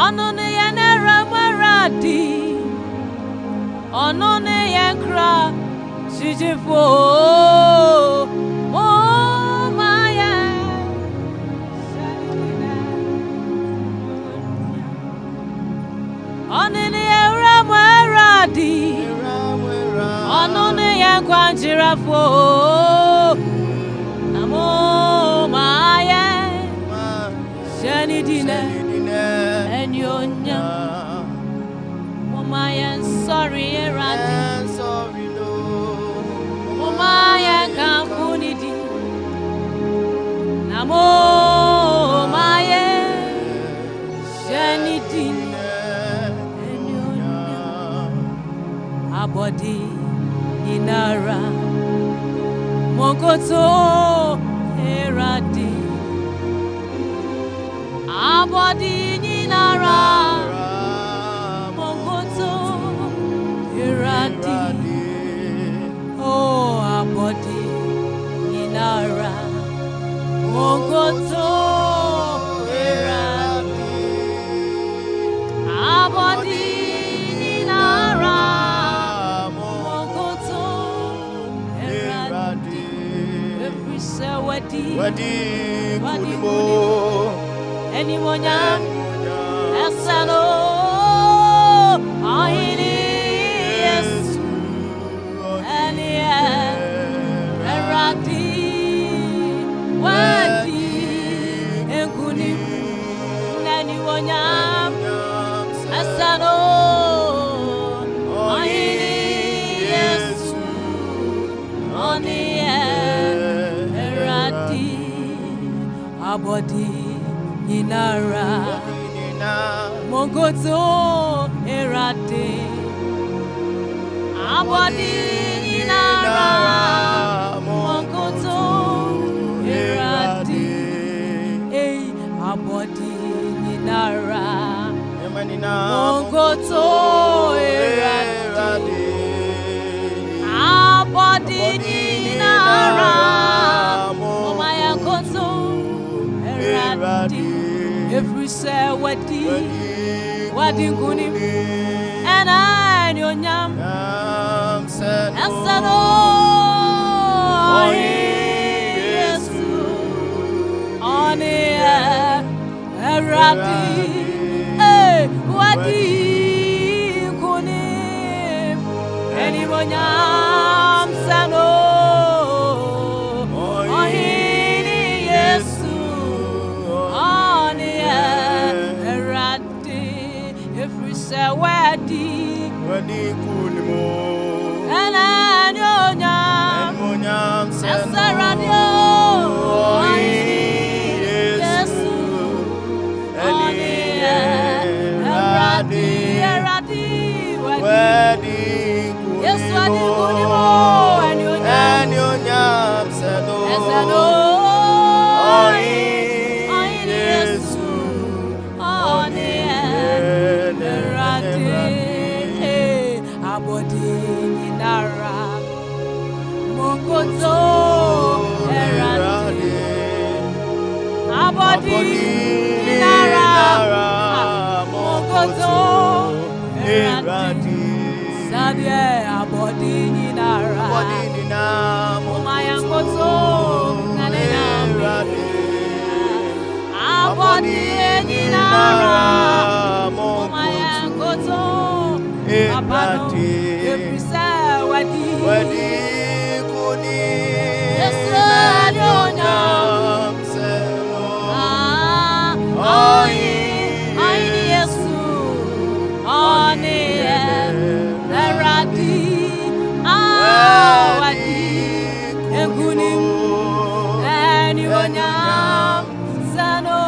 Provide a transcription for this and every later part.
Anone yanera maradi. Anone yankra sijifo. Oh maya. Anone yanera maradi. Anone yankra jirafo. Namo maya. Shanidina. Enyonya Maya sorry eradi Maya kanfunidi Namo Maya Shanidina Enyonya Abodi Inara Mokoto eradi Abodi Ninara Mongoto Iradi Oh Abodi Ninara Mongoto Iradi Abodi Ninara Mongoto Iradi Every sewadi Wadi Anyone Esano Ahini Yesu Ania Eradi Wadi Enkuni Anyone Esano Ahini Yesu Ania Eradi Abodi Inara Mongoto erade Abodi Inara Mongoto erade Abodi Inara Mongoto erade Abodi Inara Momaya Koto erade Every say wadi ngunim and I know nyam Asano Yesu Oni Eradi wadi ngunim anyone nyam Sano Yesu Wadi kunimo and anyonyam Saradio Yesu Eradi Wadi Yesu Wadi kunimo anyonyam Sado Abodi Inara Mongoto erade Abodi Inara Mongoto erade Sabie Abodi Inara Momaya Koto erade Abodi Inara Momaya Koto Abadi, every say wadi kuni. Yes, Nyam selo. Yesu, oni eradi. Wadi kuni. Anyone Nyam selo.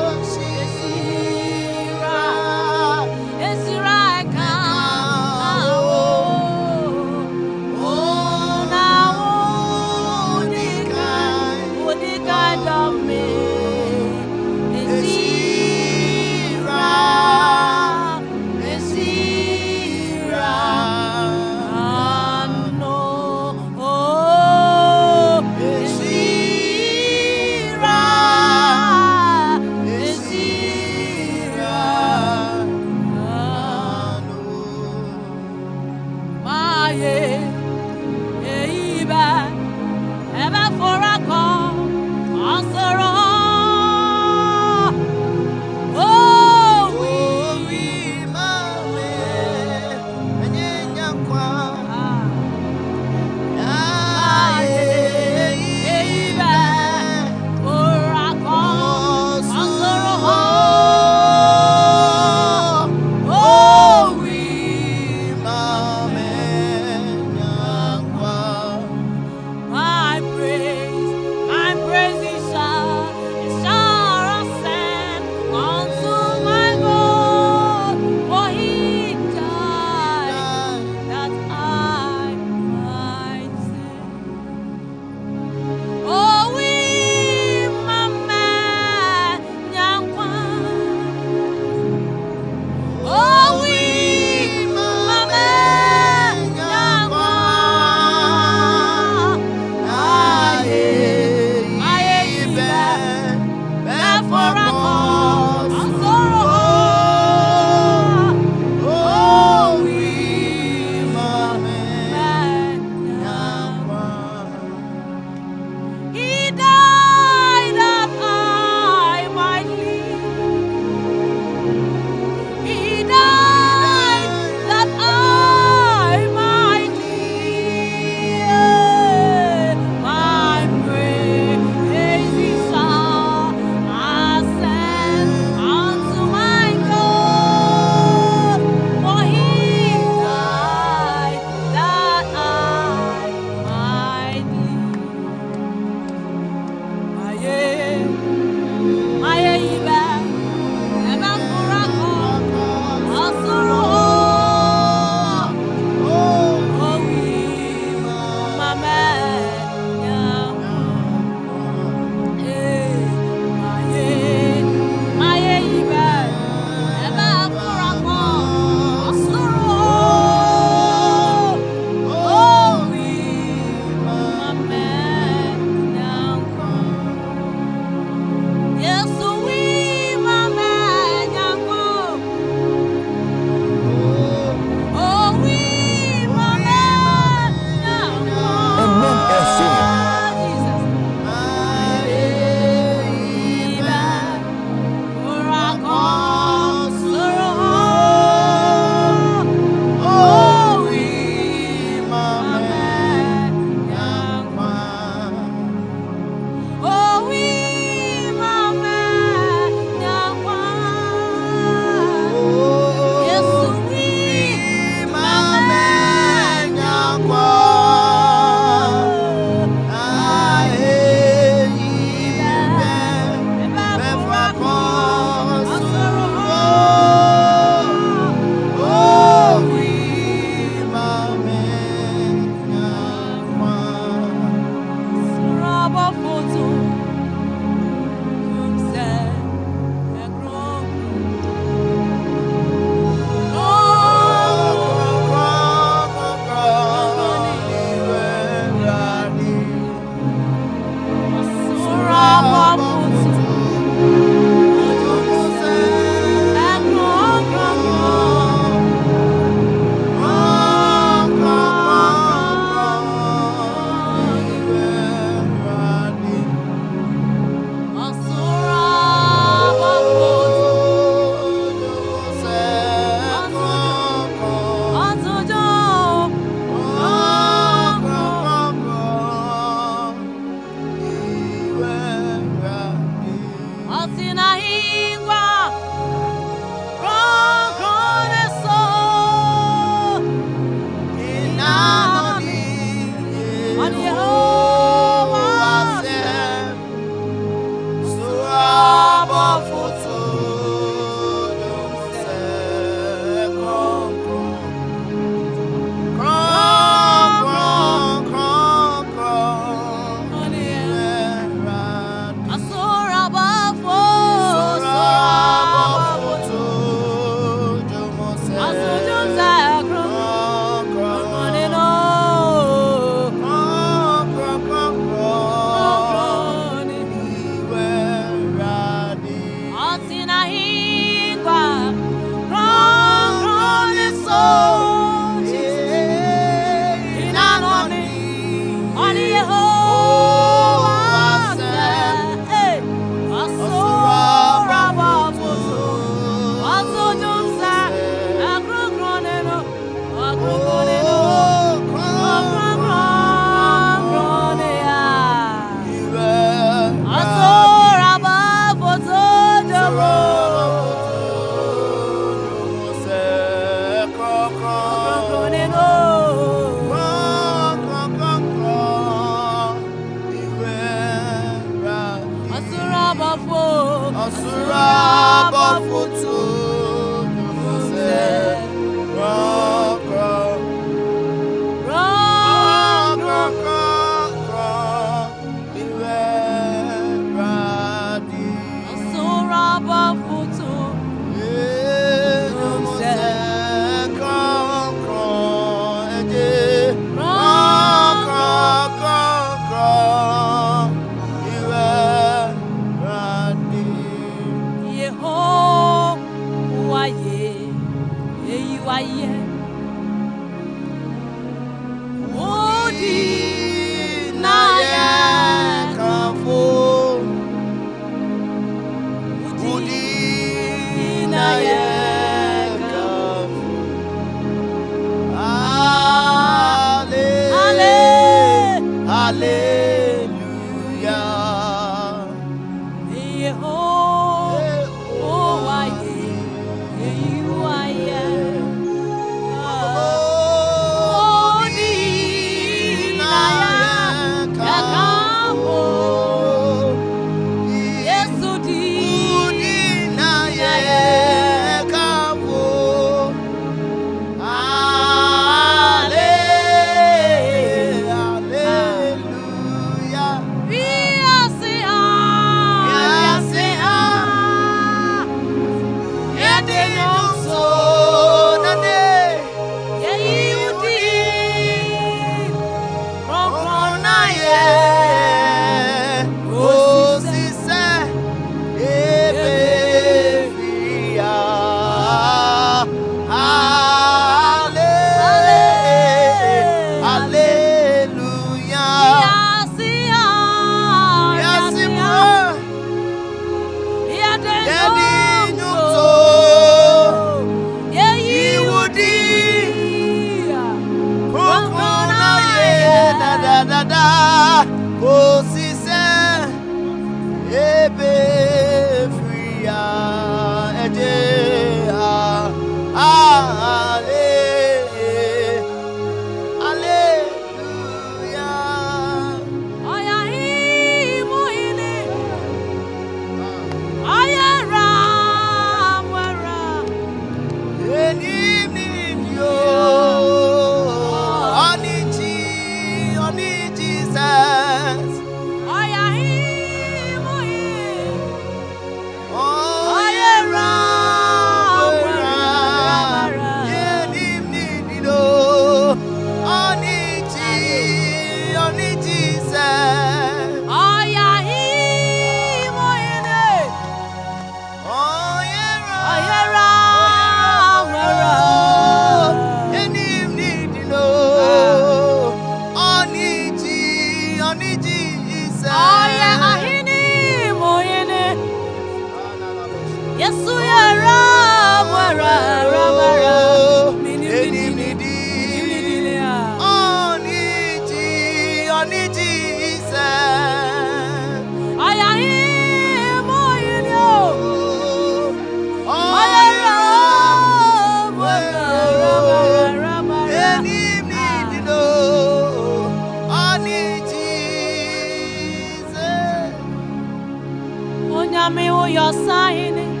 Your sign Amen.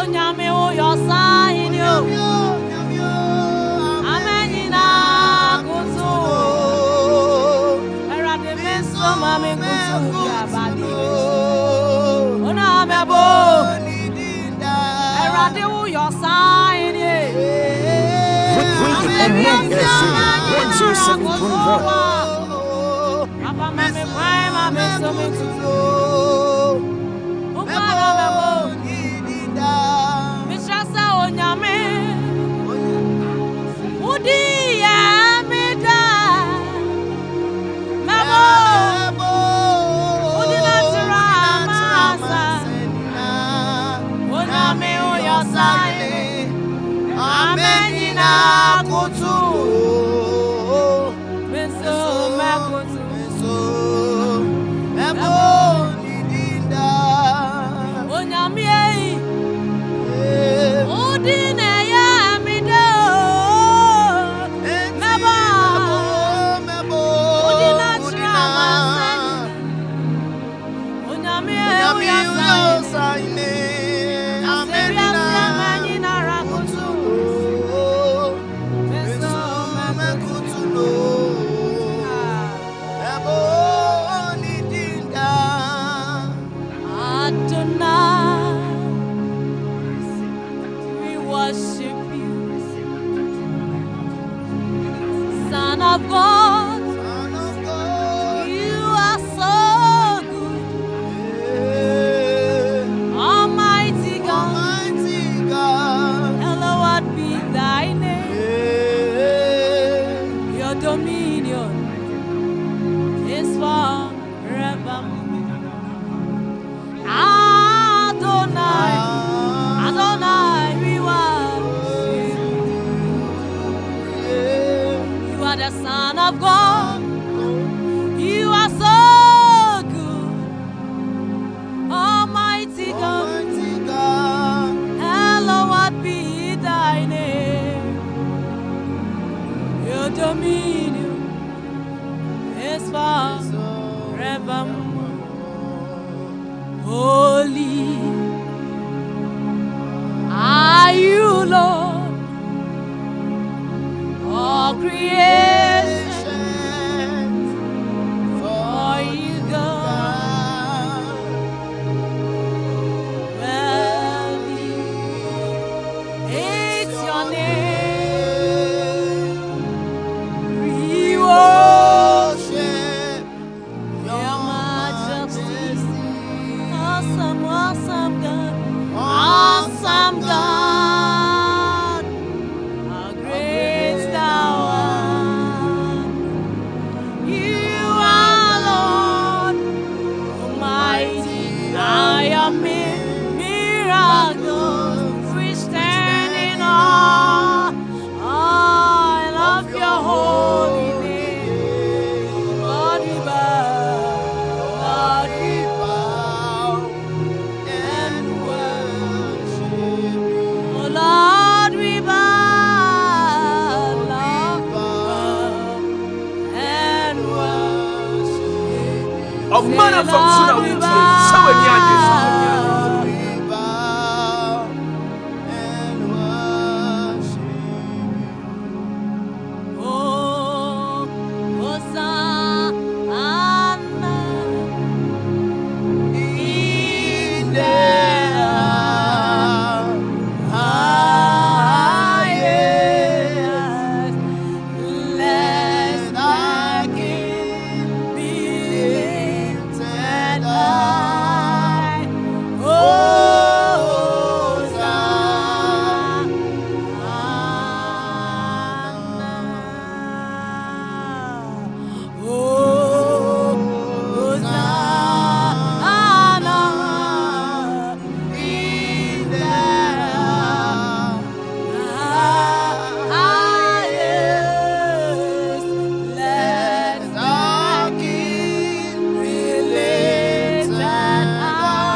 Onyame o your sign yo amenina kutu era de meso mame kutu ya badi ona mebo era de o your sign ye Papa mame kwai mame so me kutu Son of God, you are so good. Almighty God, hallowed be thy name. Your dominion is forevermore. Adonai, Adonai, we worship you. You are the Son of God. You are so good. Almighty God, hallowed be dominion is forevermore. Holy are you, Lord, all creation for you, God. Worthy is your name. We worship your majesty. Awesome, awesome God. Awesome God. How great thou art. You are Lord Almighty. I am miracles. We stand in awe of your holy name. Lord, we bow and worship. Oh Lord, we bow and worship. A man of Suna will be so many others. We bow and worship. Oh, Hosanna in the highest. Let thy King be lifted high.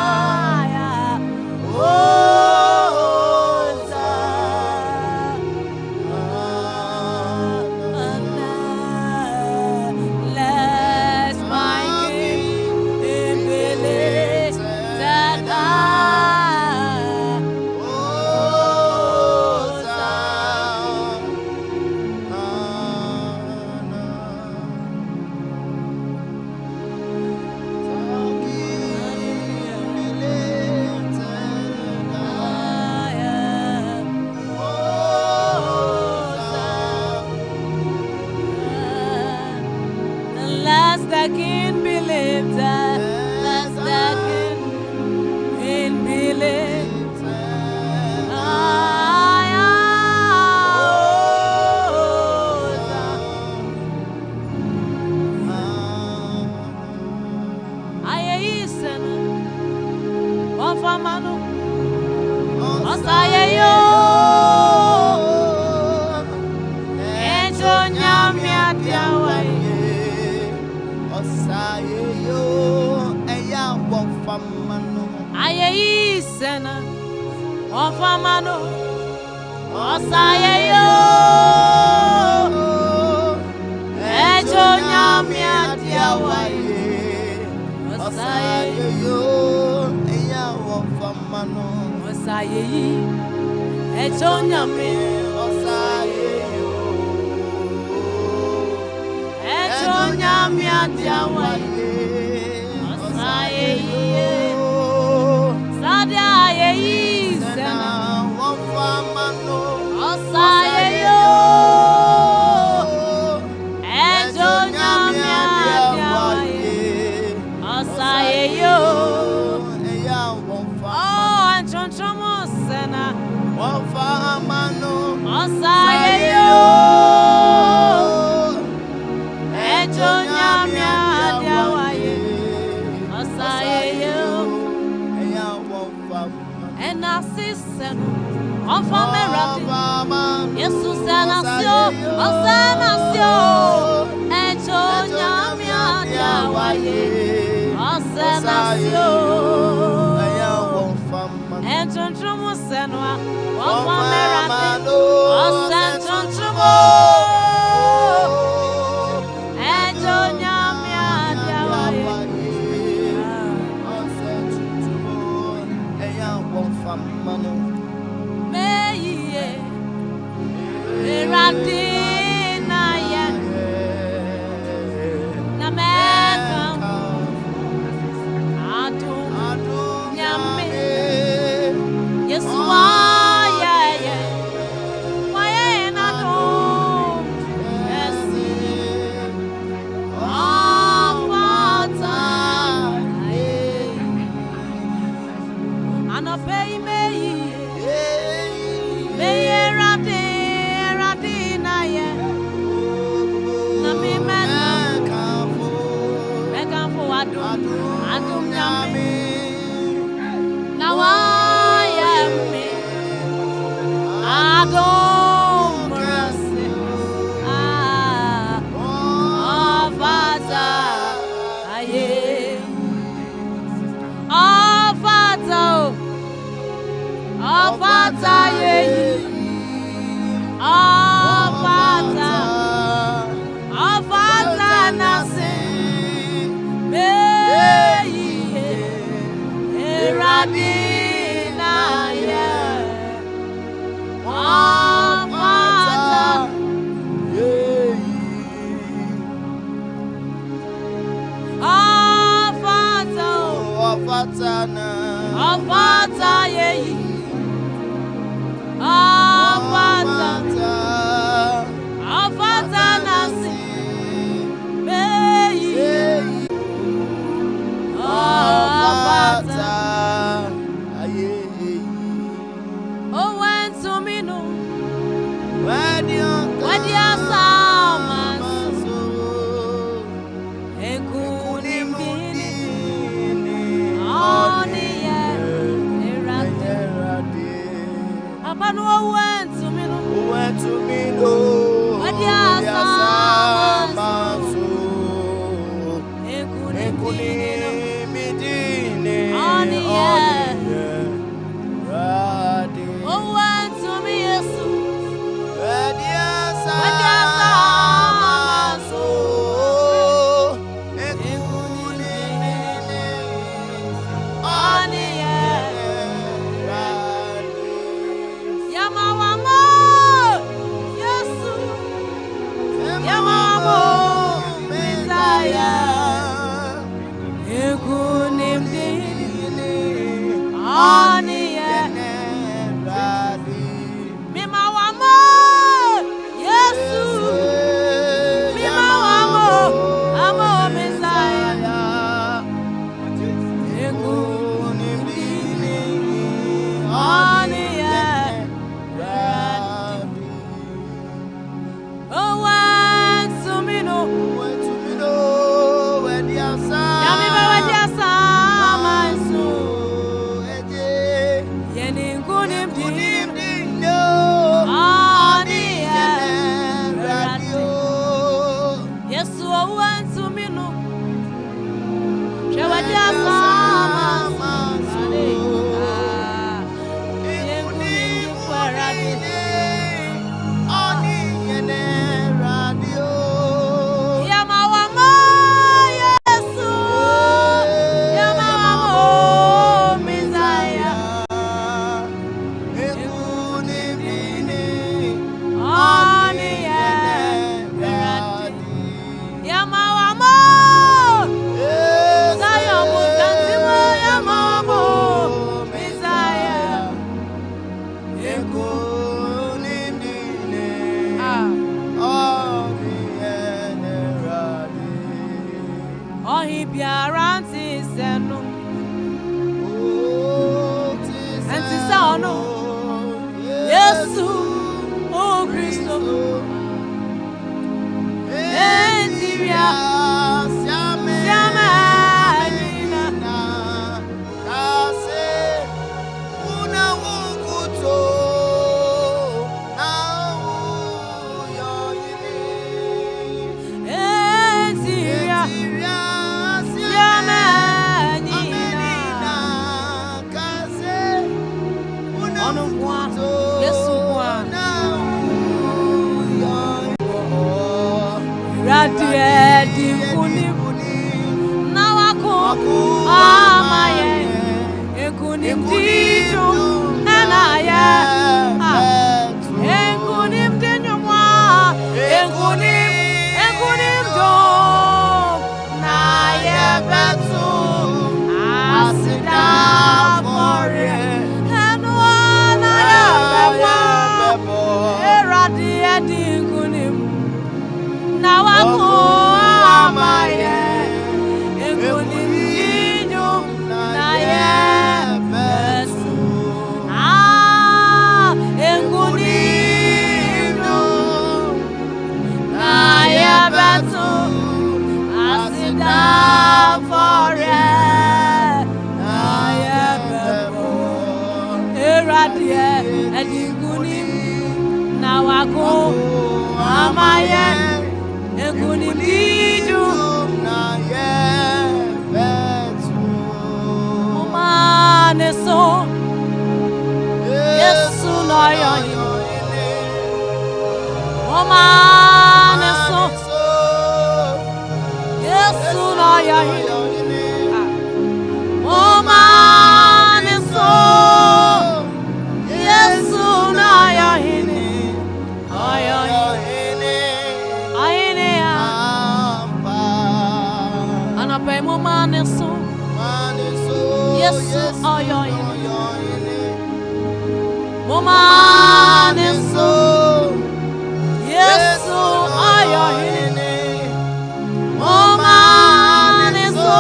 Let the King be lifted. Let the King be lifted higher. Aye, Isen, Wafamano, Osaye yo, Ejo nyamia tiawai. Aye Isena, Wafamano, Osaye yo, Ejo nyamia tiawai. Osaye yo, Osaye yi, Ejo nyamia. Osaye yo, Ejo nyamia tiawai. Osaye yi. Sadia ye Sena Wafamano Osaye yo Ejo nyamia tiawaye Osaye yo Oh Anchonchomo Sena Wafamano Osaye yo Ejo nyamia tiawaye Osaye yo And I see sen on Famerati. Jesus Sanasio, Osanasio, and Chonyamia Yawaye, Osanasio, and Chonchumo Senwa, on Famerati, Osan Chonchumo. Ekunim edingunim na wako amaye engunim yinum na ye besu engunim na ye besu asida fore na ye besu eradie edingunim na wako amaye engunim yinum na ye besu Omaneso Yesu no yohine Omaneso Yesu no yohine Omaneso Yesu no yohine Ayine Anape Omaneso Yesu oyohine Omaneso Yesu oyohine Omaneso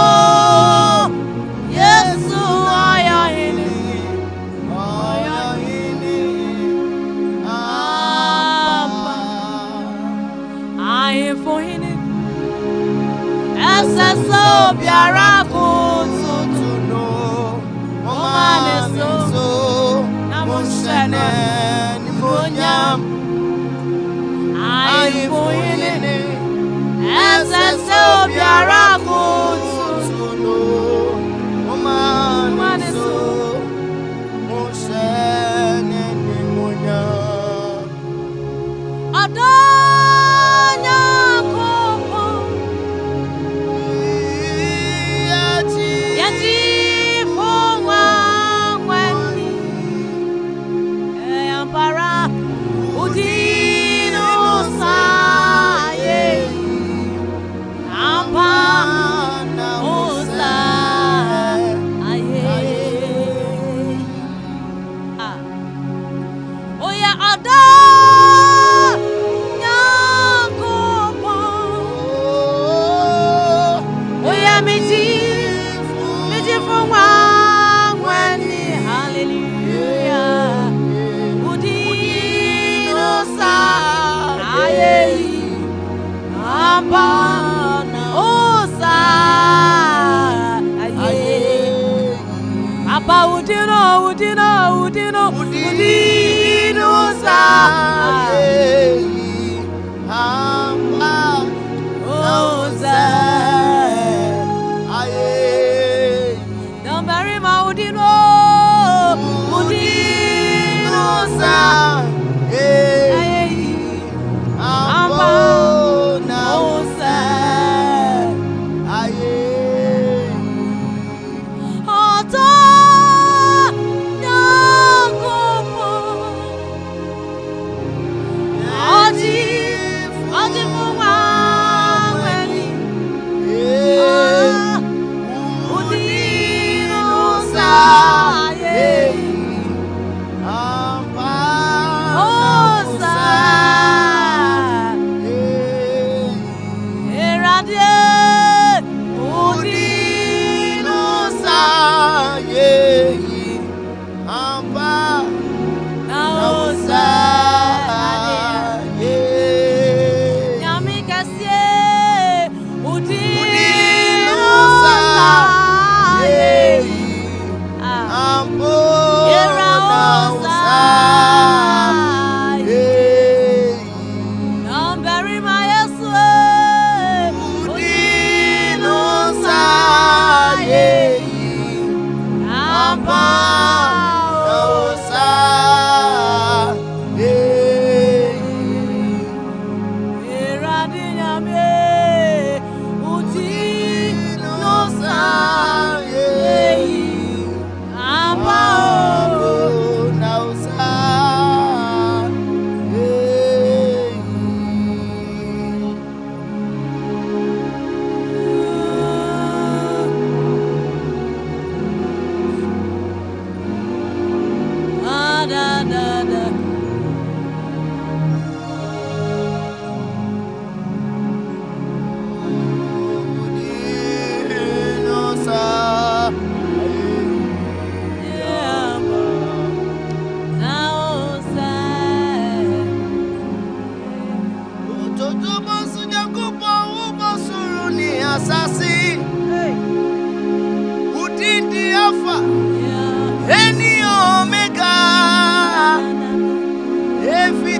Yesu oyohine Ayefohine Eseso biara kututuno Omaneso Namushene Nimonyam Ayefohine Eseso biara kututuno Omaneso Mushene Nimonyam Adanya Kopo Yati Fongwa Weni Eyampara Udino Saye Ampa Osa Aye Oya Adanya Kopo Oya Miji Fongwa Weni Hallelujah Udino Saye Ampa Osa Aye Apa Udino Sa Osa Don't bury my Udino Sa Aye Ampa Osa Oto Nyakopo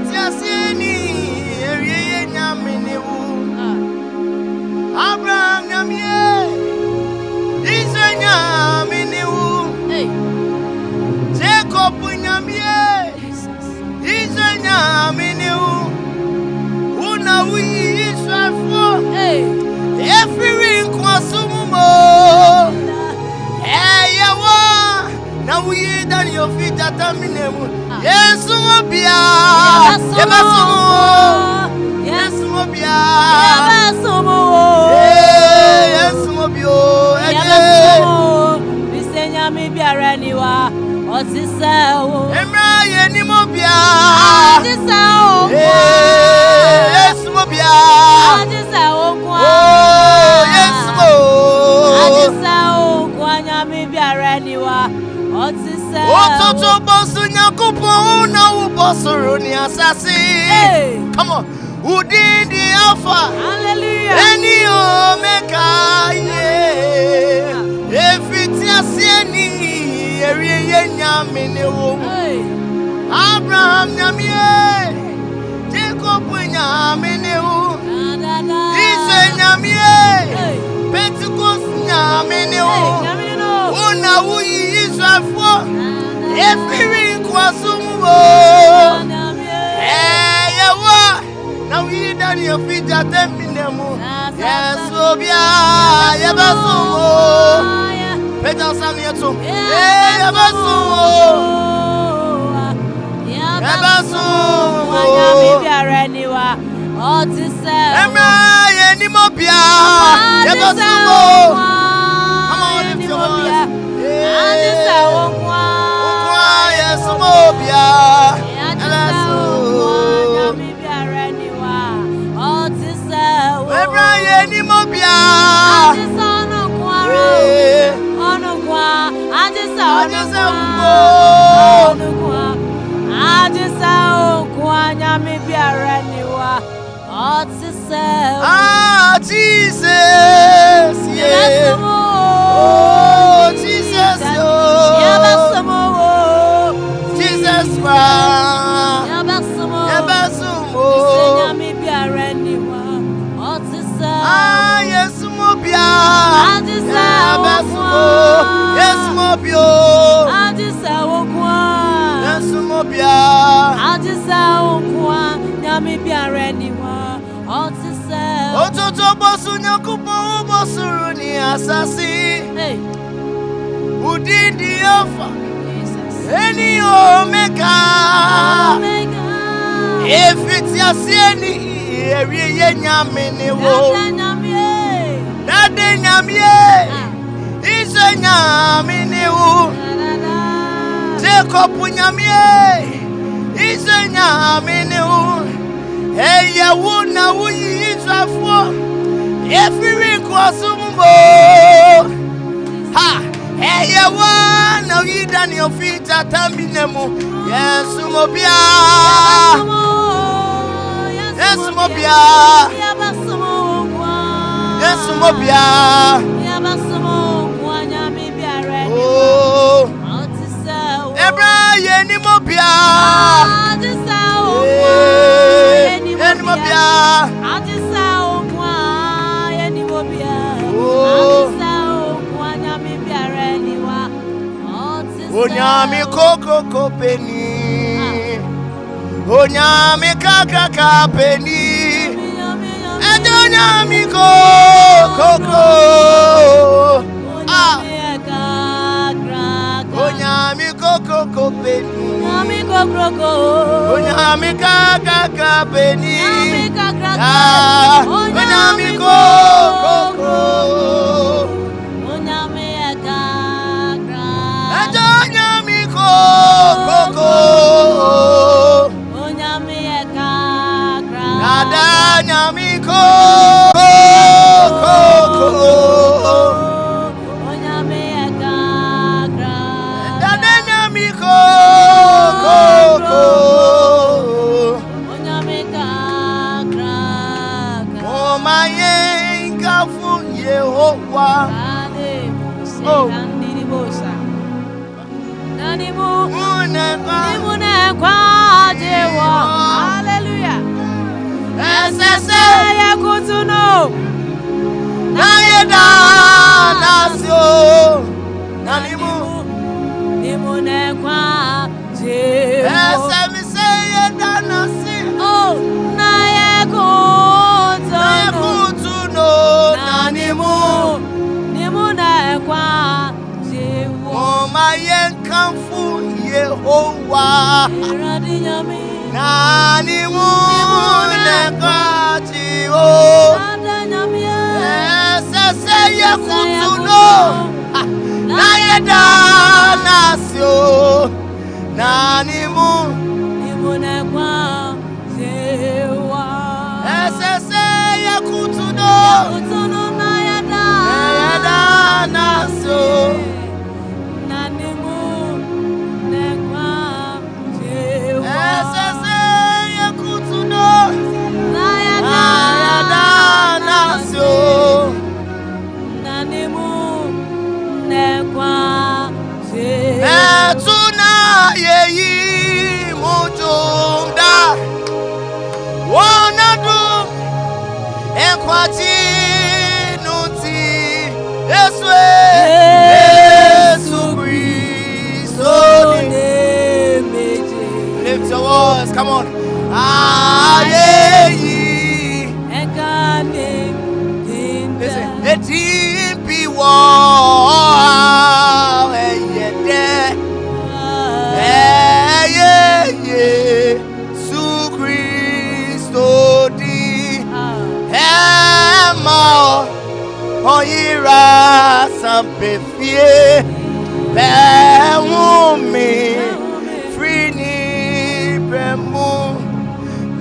Efitiasieni eriye nyaminiwu Abraham nyamie Israel nyaminiwu Jacob nyamie Israel nyaminiwu Una wi Israel fo Every kwasumo Eyewa na wi dan your feet ataminemu Yesu mobia Yesu mobia Yesu mobio Bisenya mi biara niwa otisewo Emra ye ni mobia otisewo Yesu mobia otisewo kwa Yesu otisewo kwa nyami biara niwa otisewo Ototo bosu nyakupo na ubosuru ni asasi Come on Udindi Alpha Hallelujah Eni Omega Efitiasieni eriye nyaminiwu Abraham nyamie Jacob nyaminiwu Israel nyamie Pentecost nyaminiwu Una wuyi Israel fo Efiri kwasumo Eyewa na wuyi dani ofija teminemu Yesu bia yebasumo Peter Samieto yebasumo Yebasumo Nyami biara niwa otisewo Emra ye ni mobia Yebasumo Come on lift your voice otisewo kwa Yesu mobia Nyami biara niwa otisewo Emra ye ni mobia Otisewo kwa onukwa Ajisewo kwa nyami biara niwa otisewo Jesus yeah Oh Jesus Yabasumo Jesus Christ Yabasumo Yebasumo nyami biara niwa otisewo Yesu mobia Ajisewo Yesu mobio Ajisewo kwa Yesu mobia Ajisewo kwa nyami biara niwa otisewo Ototo bosu nyakupo ubosuru ni asasi Udindi Alpha Eni Omega Efitiasieni eriye nyaminiwu Dade nyamie Israel nyaminiwu Jacob nyamie Israel nyaminiwu Eyewu na wuyi Israel fo Efiri kwasumo Ha Eyewa na wuyi dani ofita tambinemu Yesu mobia Yesu mobia Yesu mobia Oh Ebra ye ni mobia Ye ni mobia Onyami koko kopeni Onyami kaka peni Onyami koko Onyami koko kopeni Onyami kaka peni Onyami koko Onyami koko Nada nyami koko Nada nyami koko Omaye ngafu Yehovah Oh Nanimu kwa jewa Nayeda nasio nanimu nimu nekwa je ese mi seye danasi oh nayekutuno nanimu nimu nekwa je Mama yenkamfu Yehowa iradinyami nanimu nekwa jiwo adanyami ese seye kutuno Nayeda nasio nanimu nimu nekwa jewa esese yakutuno nayeda nasio nanimu nekwa jewa esese yakutuno nayeda nasio nanimu nekwa jewa etuna yeyi mujumda wonadu ekwati nuti Yesu Christo lift your voice, come on. Ayeyi listen, it be war Yesu Christo di Ema oyira sampefie Bewumi free ni bremu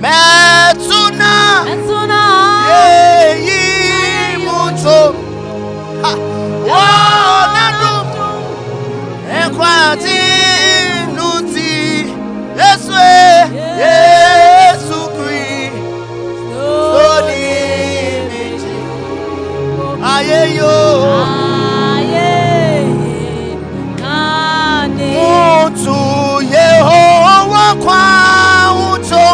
Metuna yeyi mucho Wonadu ekwati nuti Yesu Christo ni meji ayeyo mutu Yehowa kwa ucho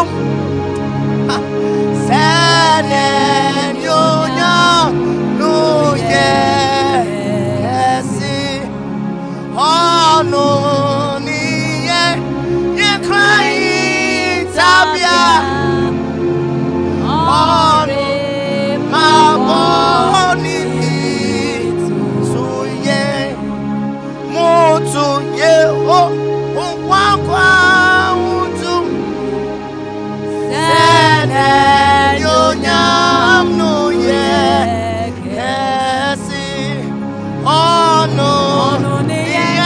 sene nyonya nuye esi ono niye ye cry tabia ono maboni suye mutu Yehowa kwa ucho sene nyonya nuye esi ono niye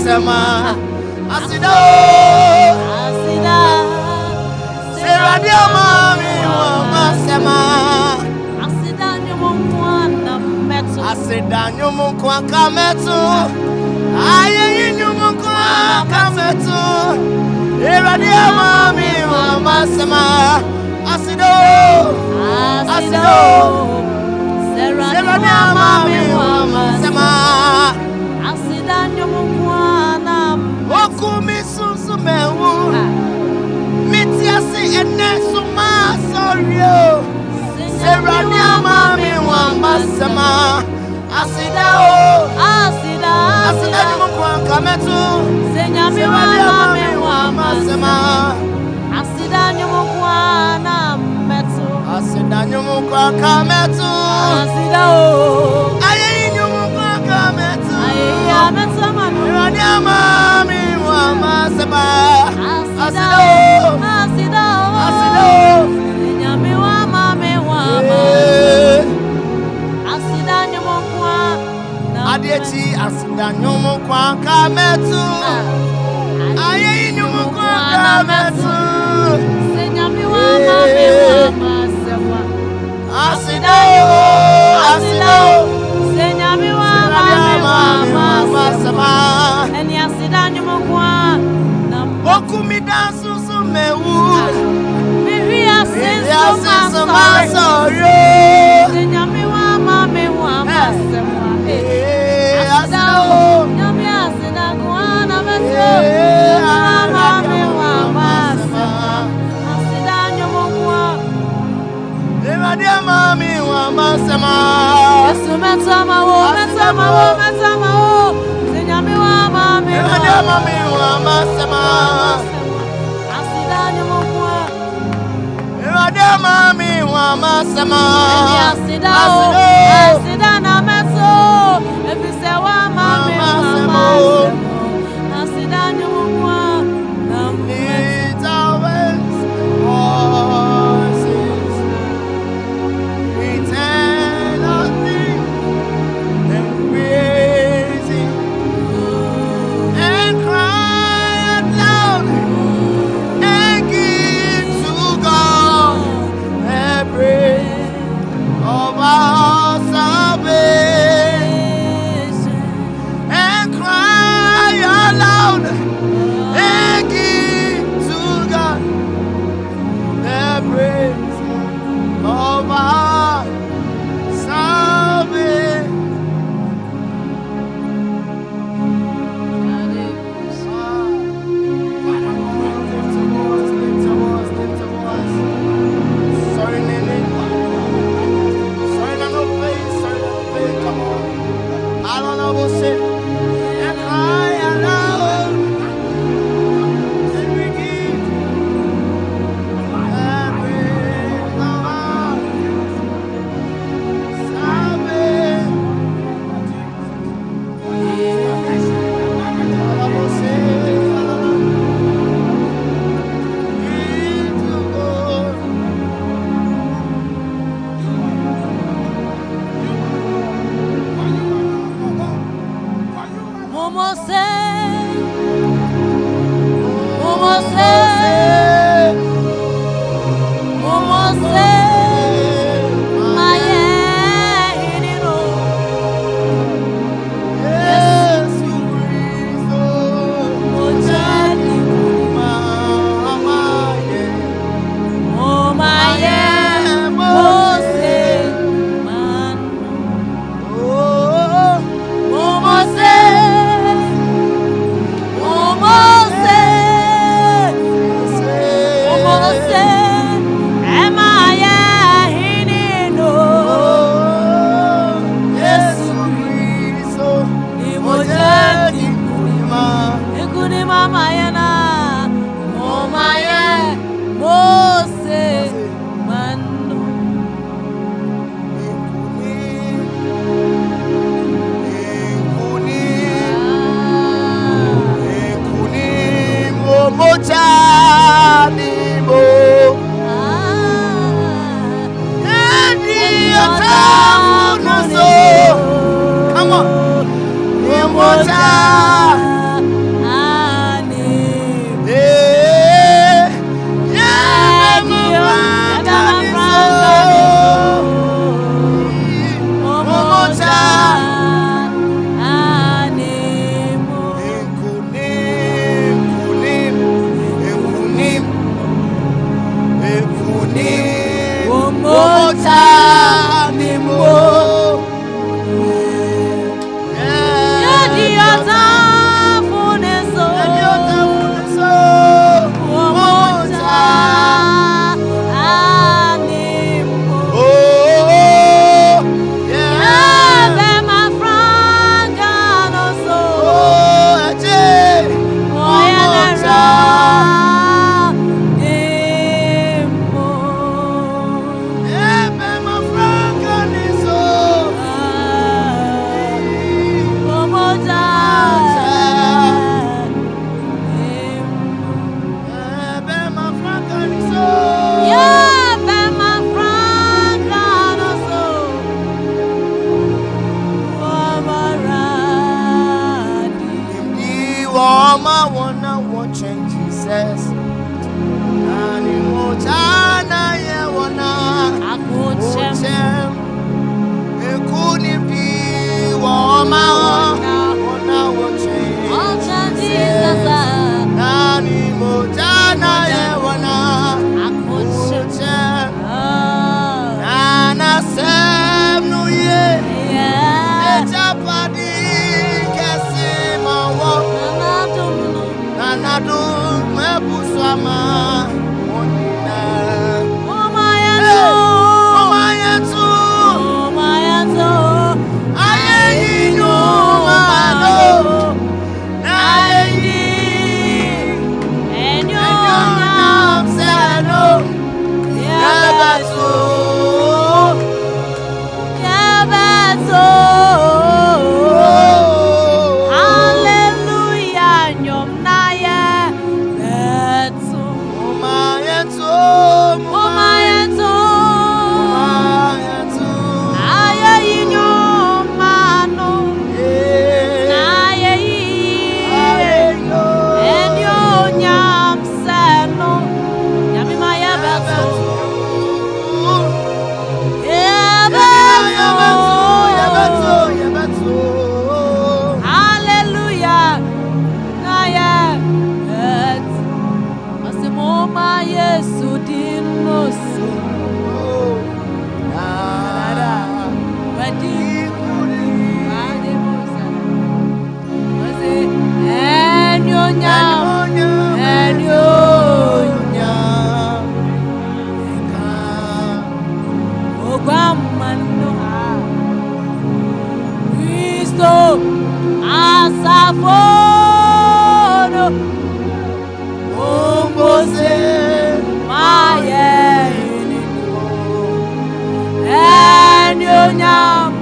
masema asida seradia mami wa masema asida nyumunkwana metu asida nyumunkwa kametu aye nyumunkwa kametu seradia mami wa masema asida seradia mami wa masema asida nyumunkwana okumi susumewu mitiasi ene suma sorio seradia mami wa masema asida nyumunkwa kametu seradia mami wa masema asida nyumunkwana metu asida nyumunkwa kametu asida aye nyumunkwa kametu aye ametu manu seradia mami wa masema asida nyami wa mami wa asida nyumunkwa adieti asida nyumunkwa kametu aye nyumunkwa kametu nyami wa mami wa masema asida nyami wa mami wa masema eni asida nyumunkwa okumi dansu sumewu bibi asenso masorio nyami wa mami wa masema asida nyami asida gwana meto mami wa masema asida nyumunkwa seradia mami wa masema Yesu metama wo nyami wa mami seradia mami wa masema asida nyumunkwa seradia mami wa masema asida na meto efise wa mami wa masema asida nyumunkwa na Lift our voices, eternal thing, and praising, and cry out loud, and give to God the praise of our salvation, and cry out loud. And give to God the praise of our salvation. Lift your voice. Sorry, Nene. Sorry, no face. Come on. I don't know what to say. And cry aloud. Come on. Jesus. Nani mojana ye wana Akuchem. Ekuni pi wama wana woche. Jesus. Nani mojana ye wana Akuchem. Nana sem no ye. Yeah. Ejapadi kesi mawo. Nanadu mebusama onina. Oh my ayetu. Ayeyino mado. Nayeyi. Enyo namseno. Yabato. Hallelujah, nyom naye betu. Aye nyom mano. Naye enyo nyam seno. Yami maya betu. Hallelujah. Naye betu. Masimoma Yesu dinosu. Asafono Umbose Maye Enyonyam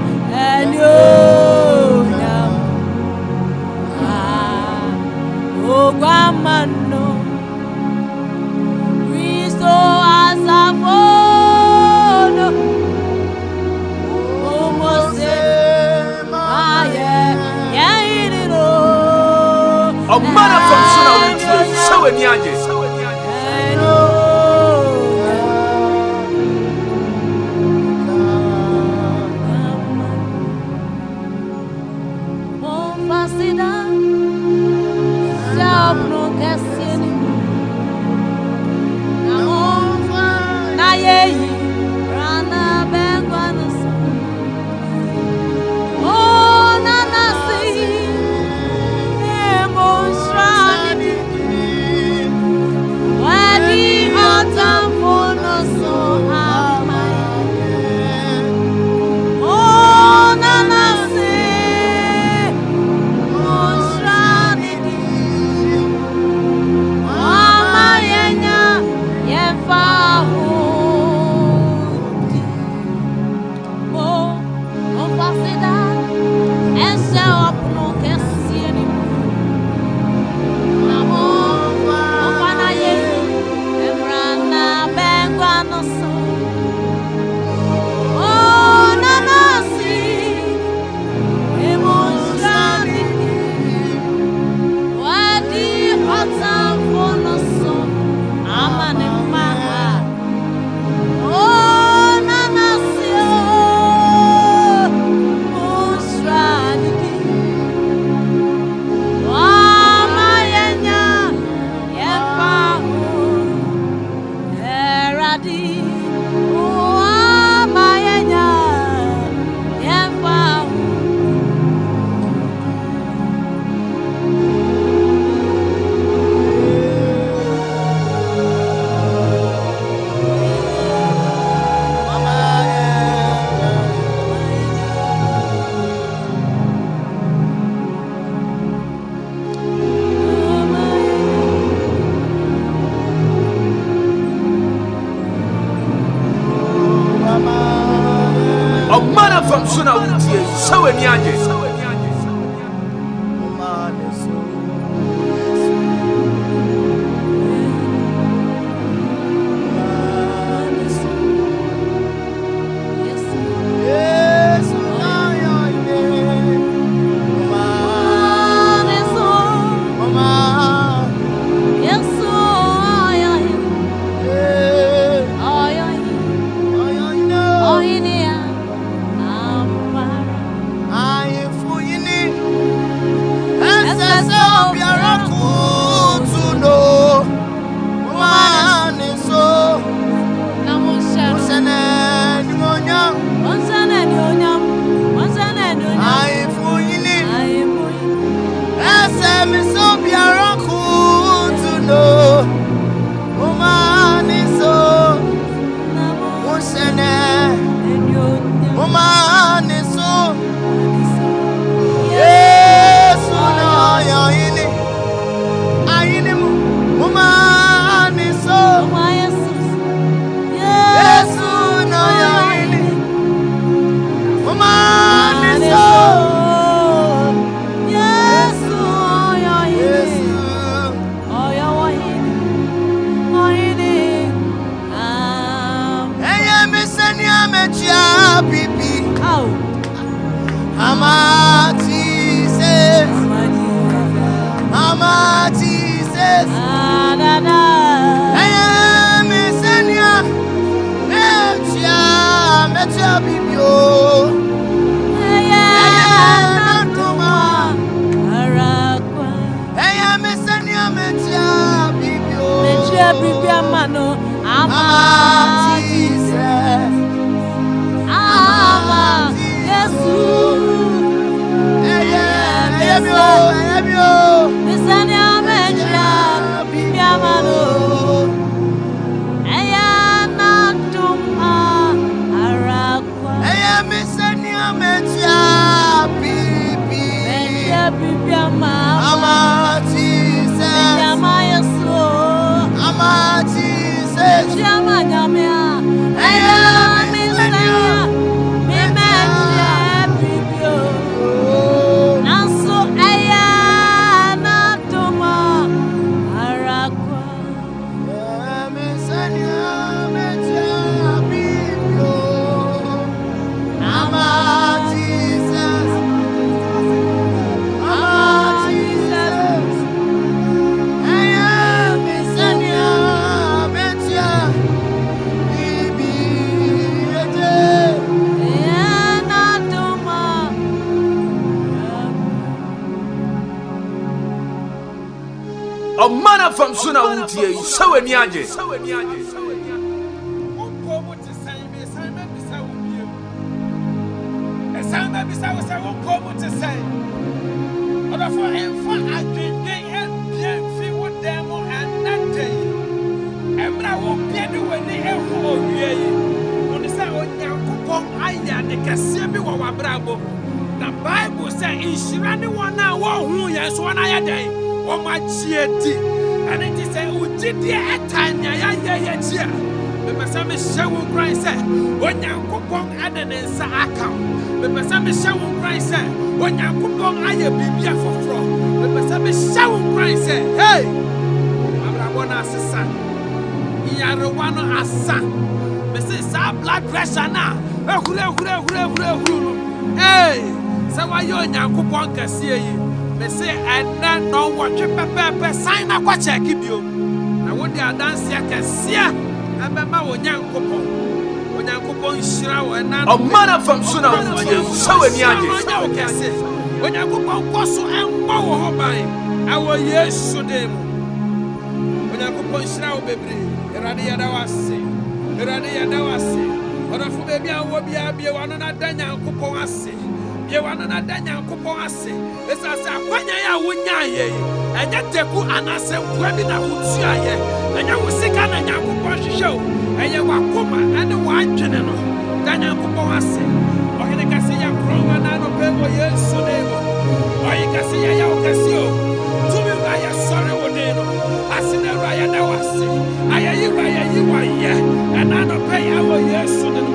Ogwamano Risto Asafono Umbose Maye A man of functional so in Yaji. A man from Suna Uti, so any aje. The Bible says, "Inshirani wana wa hu yesu wana yadai wa machieti." And it is a ujidi etanya ya ye chia. Me pesa me shewu Christ say, "Onyankopon ade ne nsa aka." Me pesa me shewu Christ say, "Onyankopon aye bibia foforo." Me pesa me shewu Christ say, "Hey, abrabona asesa. Iyarewa no asa." Me say sa blood pressure na. Ehuru. Hey, so why you Onyankopon kase yi? Me say and no watch pepe sign na kwa check bio. Na wo dia dance ya kase e be ma Onyankopon. Onyankopon hira wo na. A man from Suna Uti, so any aje. Onyankopon koso embo wo ho ban. Awo Yesu dem. Onyankopon hira wo bebre. Erade ya da wase. Orafu baby and wobia be one na danya nkopon ase. Ye one na danya nkopon ase. Esa sa kwanya ya wonya ye. Enya teku anase kwa bi na utua ye. Enya wusika na nya nkopon hwehwe o. Eye wakoma ene wadwene no. Danya nkopon ase. Ohene kase ya kronwa na no pe wo Yesu nemo. Oyi kase ya okase o. Tumi ba ya sore wo de no. Asine ra ya da wase. Ayayi wa ye. Ena no pe ya wo Yesu nemo.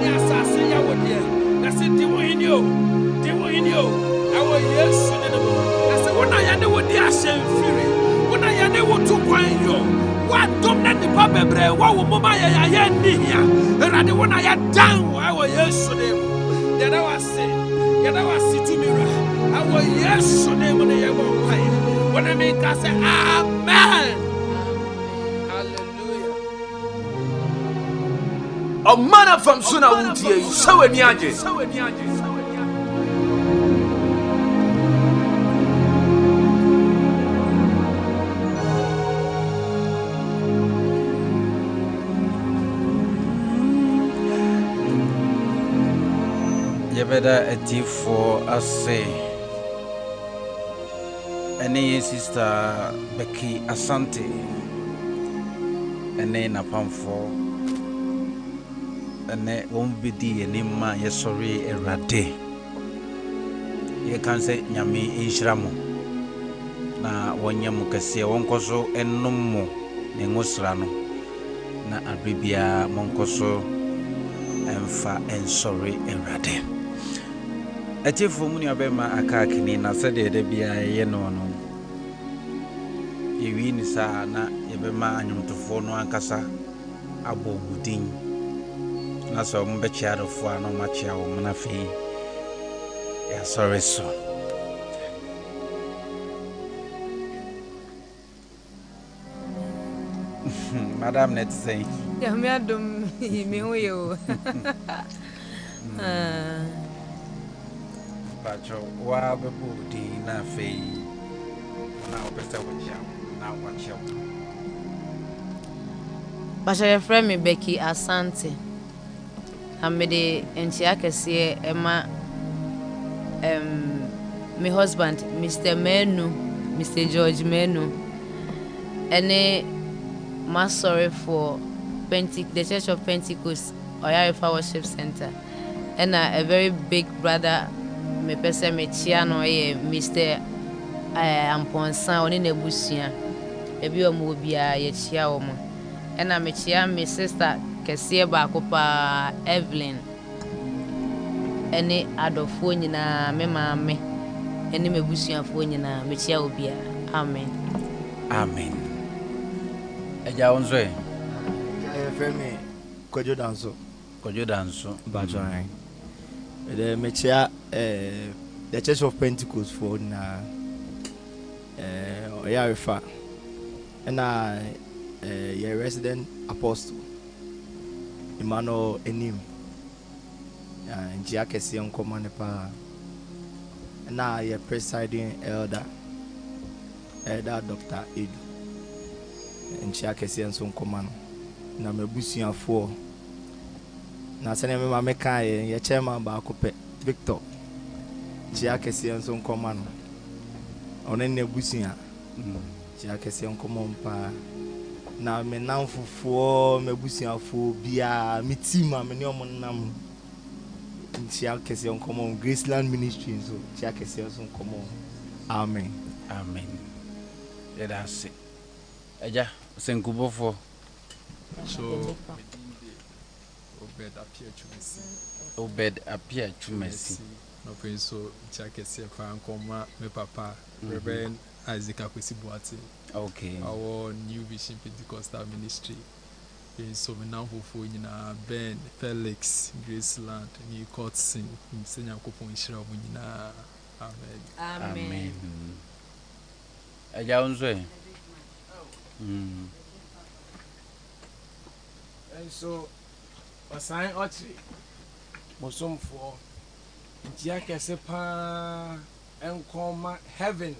Asase ya wo de. Kase di wo inio. Awo Yesu nemo. Kase wona ya ne wo di ahemfiri. Wona ya ne wo tu kwan yo. Wa dom na nipa bebre wa wo moma ya ni hia. Erade wona ya dan awo Yesu nemo. Yada wase tumira. Awo Yesu nemo ne ye wo kwae. Wona me ka say amen. Hallelujah. A man from Suna Uti, so any aje. Yebeda etifo ase ene sister Becky Asante ene na pamfo ene wombidi ene ma yesori erade ye kan se nyame inhiramo na wonyam kase wonkoso ennommo ne ngosra no na abibia monkoso emfa ensori erade Atifu muni abema akakini na sede de bia ye no yewi ni saa na yebema anyumtofo no ankasa abo mudin na so mbe chiarofo ano machia wo mna fe ya sorry so Madam net say ya me adom me hoyo Pacho wa bebu di na fe na opesa wo chia na wa chia Pastor friend me Becky Asante. Amede enchia kese ema my husband Mr. Menu, Mr. George Menu. Ene ma sorry for the Church of Pentecost Oyarifa Worship Center. And a very big brother me pese me chia no Mr. Amponsa oni nebusia. Ebi omo bia ye chia omo. And me chia me sister kese ba ko pa Evelyn. Ene adofo nyina me maame. Ene mebusuafo nyina me chia obia. Amen. Amen. Eja onzo Femi Kojo Danso. Bajoy. The mechia the Church of Pentecost for na Oyarifa. And your resident apostle Emmanuel Enim. Njia kesi onkoma ne pa. Na your presiding elder Dr. Edu. Njia kesi onkoma no. Na mebusuafo na sene me ma meka ye chairman ba akopɛ Victor Njia kesi onkoma no. Ona ne busua. Njia kesi onkoma mpa. Na me namfofo mebusuafo bia me team a me ne omonam Njia kesi onkoma Graceland Ministry so Njia kesi onkoma. Amen. That's it. Eja senkubofo. So Obed appear to Messi. No pain so Chakesi Fankoma, my papa, Reverend Isaac Akwesibuati. Okay. Our New Vision Pentecostal Ministry. So we now for Ben, Felix, Graceland, New Courtsin, Senior Coupon Shira Munina. Amen. Eja onzo. And so, a sign or three. Mosum for Njia kese pa enkoma heaven.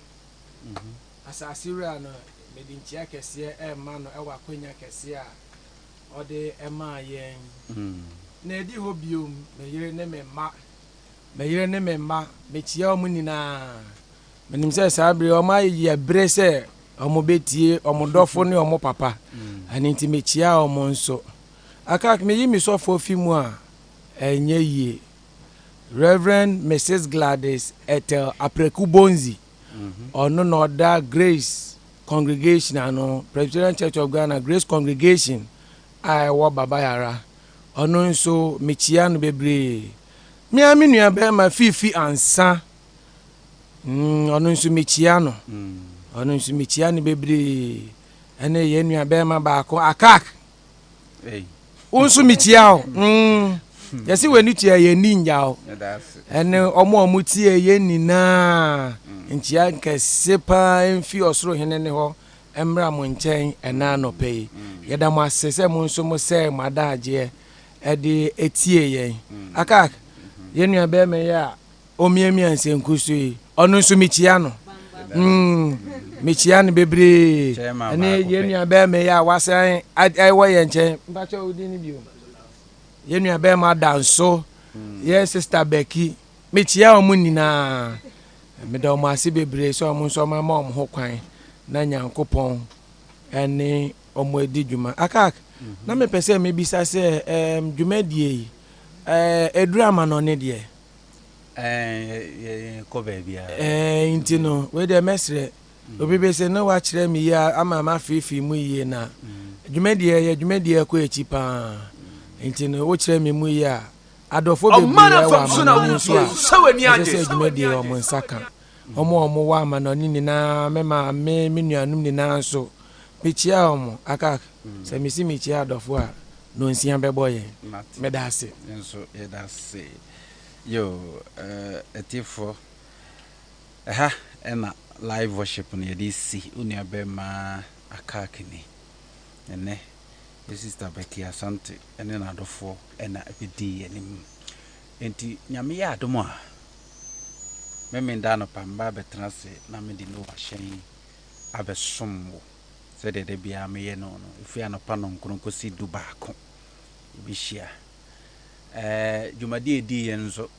As a Syrian, made in Njia kese man or Quenya Kessia or the Emma Yang. Nedi hobium, may your name ma. May your name ma, Mechia Munina. Menim says Sabri or my ye brace or mobeti or modofone or mo papa. And intimate or monso. Akak me yimi so for fimwa enye ye Reverend Mrs. Gladys Etel Aprekubonzi ono no da Grace Congregation ano Presbyterian Church of Ghana Grace Congregation ai wo baba yara ono nso mechia no bebre mi aminu be ma fifi ansa ono nso mechia no ono nso mechia no bebre ene ye nua be ma ba ko akak unsu michiao yesi weni tia ye ninja ene omo tie ye nina ntia nkese pa mfi osoro henene ho emra mo nchen ena no pei yeda mo asese mo nso mo se madaje ede etie ye akak ye nua be me ya omiemi anse nkusu onu nso michia no Michian bebre ene ye nua be me ya wasan ai wo ye nchen mpacho odi ni bio ye nua be ma danso ye sister Becky michia omu nina me da omu ase bebre so omu so ma omu ho kwan na Nyankopon ene omu edi dwuma akak na me pese me bisa se dwumadie edura ma no ne de ko bebia intino we de mesre obi be se no wa kire mi ya ama ma fifi mu yi na dwumadie ko echi pa intino wo kire mi mu ya adofo be bi ya wa ma so weni ade se dwumadie o mo nsaka omo wa ma no ni na me ma me nuanum ni na so me chia omo akak se mi si mi chia adofo a no nsia be boye me da ase enso ye da ase yo etifo ena live worship no yedi si unia be ma akakini ene sister Becky Asante ene na adofo ena ebedi enim enti nyame ya adomo a memenda no pamba betrase na me di no ahyen abesomwo said de bia me ye no if you no pa no nkono kosi du baako bi hia jumadi edi yenzo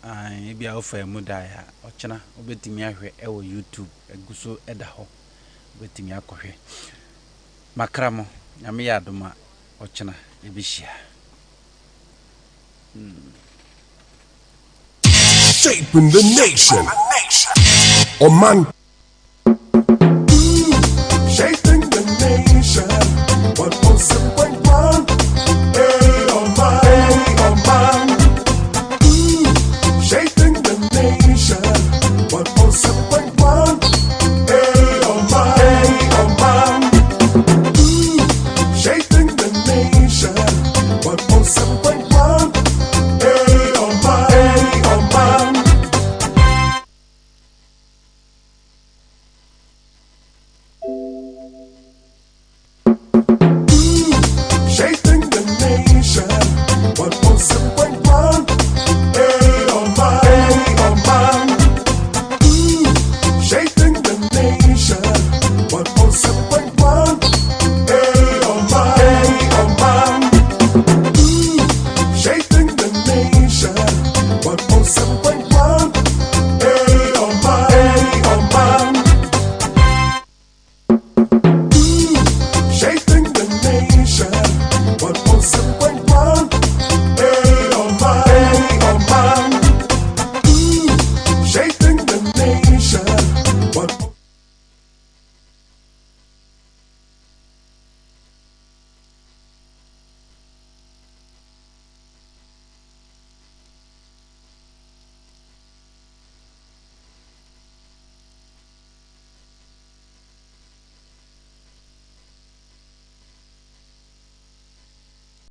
e bia ofa mu da ya ochena obetimi ahwe e wo YouTube eguso eda ho obetimi akohwe makramo nyame ya adoma ochena e bi hia Shaping the nation.